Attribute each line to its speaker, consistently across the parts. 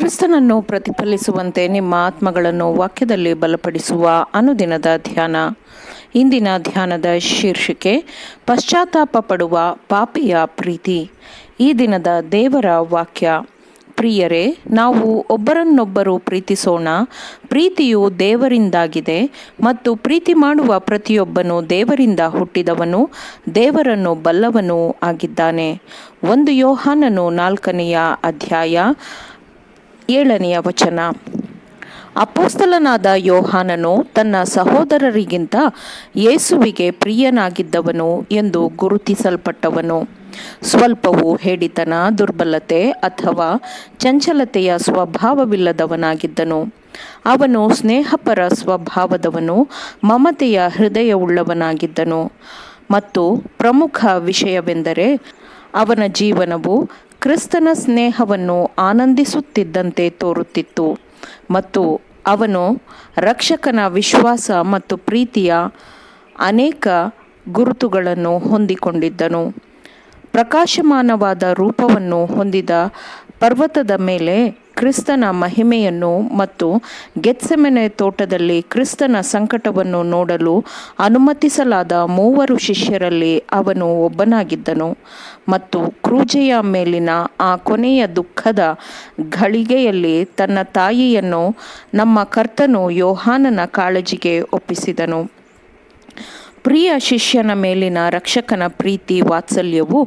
Speaker 1: ಕ್ರಿಸ್ತನನ್ನು ಪ್ರತಿಫಲಿಸುವಂತೆ ನಿಮ್ಮ ಆತ್ಮಗಳನ್ನು ವಾಕ್ಯದಲ್ಲಿ ಬಲಪಡಿಸುವ ಅನುದಿನದ ಧ್ಯಾನ. ಇಂದಿನ ಧ್ಯಾನದ ಶೀರ್ಷಿಕೆ ಪಶ್ಚಾತ್ತಾಪ ಪಡುವ ಪಾಪಿಯ ಪ್ರೀತಿ. ಈ ದಿನದ ದೇವರ ವಾಕ್ಯ: ಪ್ರಿಯರೇ, ನಾವು ಒಬ್ಬರನ್ನೊಬ್ಬರು ಪ್ರೀತಿಸೋಣ. ಪ್ರೀತಿಯು ದೇವರಿಂದಾಗಿದೆ ಮತ್ತು ಪ್ರೀತಿ ಮಾಡುವ ಪ್ರತಿಯೊಬ್ಬನು ದೇವರಿಂದ ಹುಟ್ಟಿದವನು, ದೇವರನ್ನು ಬಲ್ಲವನೂ ಆಗಿದ್ದಾನೆ. 1 ಯೋಹಾನನು 4ನೇ ಅಧ್ಯಾಯ 7ನೇ ವಚನ. ಅಪೊಸ್ತಲನಾದ ಯೋಹಾನನು ತನ್ನ ಸಹೋದರರಿಗಿಂತ ಯೇಸುವಿಗೆ ಪ್ರಿಯನಾಗಿದ್ದವನು ಎಂದು ಗುರುತಿಸಲ್ಪಟ್ಟವನು. ಸ್ವಲ್ಪವೂ ಹೇಡಿತನ, ದುರ್ಬಲತೆ ಅಥವಾ ಚಂಚಲತೆಯ ಸ್ವಭಾವವಿಲ್ಲದವನಾಗಿದ್ದನು. ಅವನು ಸ್ನೇಹಪರ ಸ್ವಭಾವದವನು, ಮಮತೆಯ ಹೃದಯವುಳ್ಳವನಾಗಿದ್ದನು. ಮತ್ತು ಪ್ರಮುಖ ವಿಷಯವೆಂದರೆ ಅವನ ಜೀವನವು ಕ್ರಿಸ್ತನ ಸ್ನೇಹವನ್ನು ಆನಂದಿಸುತ್ತಿದ್ದಂತೆ ತೋರುತ್ತಿತ್ತು ಮತ್ತು ಅವನು ರಕ್ಷಕನ ವಿಶ್ವಾಸ ಮತ್ತು ಪ್ರೀತಿಯ ಅನೇಕ ಗುರುತುಗಳನ್ನು ಹೊಂದಿಕೊಂಡಿದ್ದನು. ಪ್ರಕಾಶಮಾನವಾದ ರೂಪವನ್ನು ಹೊಂದಿದ ಪರ್ವತದ ಮೇಲೆ ಕ್ರಿಸ್ತನ ಮಹಿಮೆಯನ್ನು ಮತ್ತು ಗೆತ್ಸೆಮನೆ ತೋಟದಲ್ಲಿ ಕ್ರಿಸ್ತನ ಸಂಕಟವನ್ನು ನೋಡಲು ಅನುಮತಿಸಲಾದ 3 ಶಿಷ್ಯರಲ್ಲಿ ಅವನು ಒಬ್ಬನಾಗಿದ್ದನು. ಮತ್ತು ಕ್ರೂಜೆಯ ಮೇಲಿನ ಆ ಕೊನೆಯ ದುಃಖದ ಘಳಿಗೆಯಲ್ಲಿ ತನ್ನ ತಾಯಿಯನ್ನು ನಮ್ಮ ಕರ್ತನು ಯೋಹಾನನ ಕಾಳಜಿಗೆ ಒಪ್ಪಿಸಿದನು. ಪ್ರಿಯ ಶಿಷ್ಯನ ಮೇಲಿನ ರಕ್ಷಕನ ಪ್ರೀತಿ ವಾತ್ಸಲ್ಯವು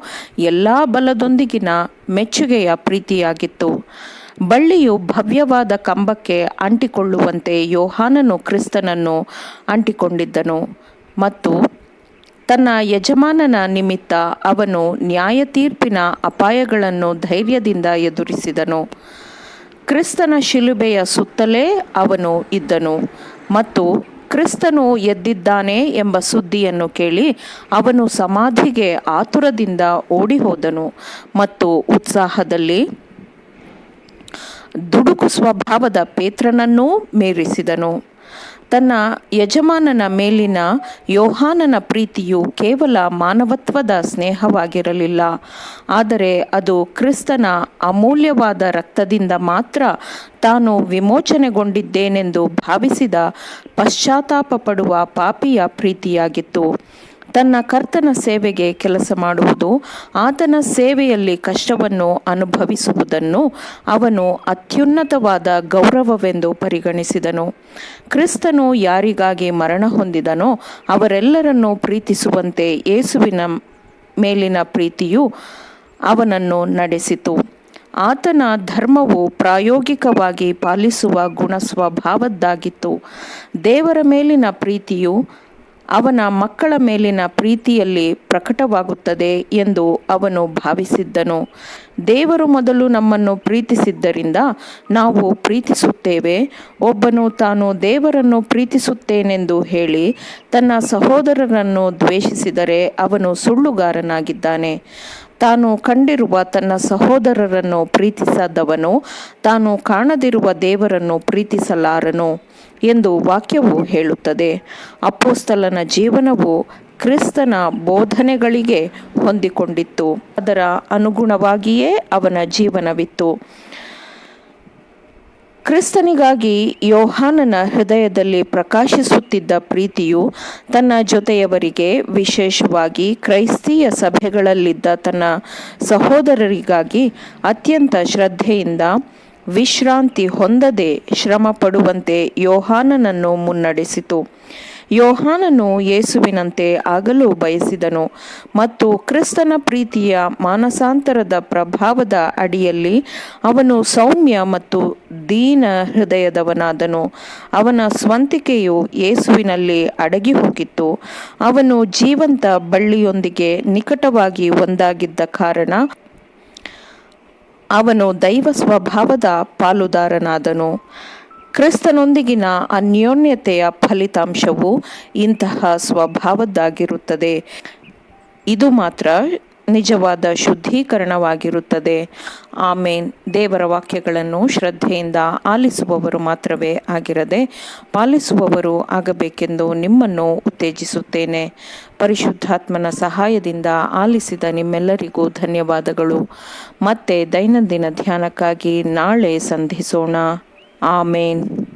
Speaker 1: ಎಲ್ಲ ಬಲದೊಂದಿಗಿನ ಮೆಚ್ಚುಗೆಯ ಪ್ರೀತಿಯಾಗಿತ್ತು. ಬಳ್ಳಿಯು ಭವ್ಯವಾದ ಕಂಬಕ್ಕೆ ಅಂಟಿಕೊಳ್ಳುವಂತೆ ಯೋಹಾನನು ಕ್ರಿಸ್ತನನ್ನು ಅಂಟಿಕೊಂಡಿದ್ದನು ಮತ್ತು ತನ್ನ ಯಜಮಾನನ ನಿಮಿತ್ತ ಅವನು ನ್ಯಾಯತೀರ್ಪಿನ ಅಪಾಯಗಳನ್ನು ಧೈರ್ಯದಿಂದ ಎದುರಿಸಿದನು. ಕ್ರಿಸ್ತನ ಶಿಲುಬೆಯ ಸುತ್ತಲೇ ಅವನು ಇದ್ದನು ಮತ್ತು ಕ್ರಿಸ್ತನು ಎದ್ದಿದ್ದಾನೆ ಎಂಬ ಸುದ್ದಿಯನ್ನು ಕೇಳಿ ಅವನು ಸಮಾಧಿಗೆ ಆತುರದಿಂದ ಓಡಿಹೋದನು ಮತ್ತು ಉತ್ಸಾಹದಲ್ಲಿ ದುಡುಕು ಸ್ವಭಾವದ ಪೇತ್ರನನ್ನೂ ಮೀರಿಸಿದನು. ತನ್ನ ಯಜಮಾನನ ಮೇಲಿನ ಯೋಹಾನನ ಪ್ರೀತಿಯು ಕೇವಲ ಮಾನವತ್ವದ ಸ್ನೇಹವಾಗಿರಲಿಲ್ಲ, ಆದರೆ ಅದು ಕ್ರಿಸ್ತನ ಅಮೂಲ್ಯವಾದ ರಕ್ತದಿಂದ ಮಾತ್ರ ತಾನು ವಿಮೋಚನೆಗೊಂಡಿದ್ದೇನೆಂದು ಭಾವಿಸಿದ ಪಶ್ಚಾತ್ತಾಪ ಪಡುವ ಪಾಪಿಯ ಪ್ರೀತಿಯಾಗಿತ್ತು. ತನ್ನ ಕರ್ತನ ಸೇವೆಗೆ ಕೆಲಸ ಮಾಡುವುದು, ಆತನ ಸೇವೆಯಲ್ಲಿ ಕಷ್ಟವನ್ನು ಅನುಭವಿಸುವುದನ್ನು ಅವನು ಅತ್ಯುನ್ನತವಾದ ಗೌರವವೆಂದು ಪರಿಗಣಿಸಿದನು. ಕ್ರಿಸ್ತನು ಯಾರಿಗಾಗಿ ಮರಣ ಹೊಂದಿದನೋ ಅವರೆಲ್ಲರನ್ನೂ ಪ್ರೀತಿಸುವಂತೆ ಯೇಸುವಿನ ಮೇಲಿನ ಪ್ರೀತಿಯು ಅವನನ್ನು ನಡೆಸಿತು. ಆತನ ಧರ್ಮವು ಪ್ರಾಯೋಗಿಕವಾಗಿ ಪಾಲಿಸುವ ಗುಣ ಸ್ವಭಾವದ್ದಾಗಿತ್ತು. ದೇವರ ಮೇಲಿನ ಪ್ರೀತಿಯು ಅವನ ಮಕ್ಕಳ ಮೇಲಿನ ಪ್ರೀತಿಯಲ್ಲಿ ಪ್ರಕಟವಾಗುತ್ತದೆ ಎಂದು ಅವನು ಭಾವಿಸಿದ್ದನು. ದೇವರು ಮೊದಲು ನಮ್ಮನ್ನು ಪ್ರೀತಿಸಿದ್ದರಿಂದ ನಾವು ಪ್ರೀತಿಸುತ್ತೇವೆ. ಒಬ್ಬನು ತಾನು ದೇವರನ್ನು ಪ್ರೀತಿಸುತ್ತೇನೆಂದು ಹೇಳಿ ತನ್ನ ಸಹೋದರರನ್ನು ದ್ವೇಷಿಸಿದರೆ ಅವನು ಸುಳ್ಳುಗಾರನಾಗಿದ್ದಾನೆ. ತಾನು ಕಂಡಿರುವ ತನ್ನ ಸಹೋದರರನ್ನು ಪ್ರೀತಿಸದವನು ತಾನು ಕಾಣದಿರುವ ದೇವರನ್ನು ಪ್ರೀತಿಸಲಾರನು ಎಂದು ವಾಕ್ಯವು ಹೇಳುತ್ತದೆ. ಅಪೊಸ್ತಲನ ಜೀವನವು ಕ್ರಿಸ್ತನ ಬೋಧನೆಗಳಿಗೆ ಹೊಂದಿಕೊಂಡಿತ್ತು, ಅದರ ಅನುಗುಣವಾಗಿಯೇ ಅವನ ಜೀವನವಿತ್ತು. ಕ್ರಿಸ್ತನಿಗಾಗಿ ಯೋಹಾನನ ಹೃದಯದಲ್ಲಿ ಪ್ರಕಾಶಿಸುತ್ತಿದ್ದ ಪ್ರೀತಿಯು ತನ್ನ ಜೊತೆಯವರಿಗೆ, ವಿಶೇಷವಾಗಿ ಕ್ರೈಸ್ತೀಯ ಸಭೆಗಳಲ್ಲಿದ್ದ ತನ್ನ ಸಹೋದರರಿಗಾಗಿ ಅತ್ಯಂತ ಶ್ರದ್ಧೆಯಿಂದ ವಿಶ್ರಾಂತಿ ಹೊಂದದೆ ಶ್ರಮ ಪಡುವಂತೆ ಯೋಹಾನನನ್ನು ಮುನ್ನಡೆಸಿತು. ಯೋಹಾನನು ಯೇಸುವಿನಂತೆ ಆಗಲು ಬಯಸಿದನು ಮತ್ತು ಕ್ರಿಸ್ತನ ಪ್ರೀತಿಯ ಮಾನಸಾಂತರದ ಪ್ರಭಾವದ ಅಡಿಯಲ್ಲಿ ಅವನು ಸೌಮ್ಯ ಮತ್ತು ದೀನ ಹೃದಯದವನಾದನು. ಅವನ ಸ್ವಂತಿಕೆಯು ಯೇಸುವಿನಲ್ಲಿ ಅಡಗಿ ಹೋಗಿತ್ತು. ಅವನು ಜೀವಂತ ಬಳ್ಳಿಯೊಂದಿಗೆ ನಿಕಟವಾಗಿ ಒಂದಾಗಿದ್ದ ಕಾರಣ ಅವನು ದೈವ ಸ್ವಭಾವದ ಪಾಲುದಾರನಾದನು. ಕ್ರಿಸ್ತನೊಂದಿಗಿನ ಅನ್ಯೋನ್ಯತೆಯ ಫಲಿತಾಂಶವು ಇಂತಹ ಸ್ವಭಾವದ್ದಾಗಿರುತ್ತದೆ. ಇದು ಮಾತ್ರ ನಿಜವಾದ ಶುದ್ಧೀಕರಣವಾಗಿರುತ್ತದೆ. ಆಮೇನ್. ದೇವರ ವಾಕ್ಯಗಳನ್ನು ಶ್ರದ್ಧೆಯಿಂದ ಆಲಿಸುವವರು ಮಾತ್ರವೇ ಆಗಿರದೆ ಪಾಲಿಸುವವರು ಆಗಬೇಕೆಂದು ನಿಮ್ಮನ್ನು ಉತ್ತೇಜಿಸುತ್ತೇನೆ. ಪರಿಶುದ್ಧಾತ್ಮನ ಸಹಾಯದಿಂದ ಆಲಿಸಿದ ನಿಮ್ಮೆಲ್ಲರಿಗೂ ಧನ್ಯವಾದಗಳು. ಮತ್ತೆ ದೈನಂದಿನ ಧ್ಯಾನಕ್ಕಾಗಿ ನಾಳೆ ಸಂಧಿಸೋಣ. ಆಮೇನ್.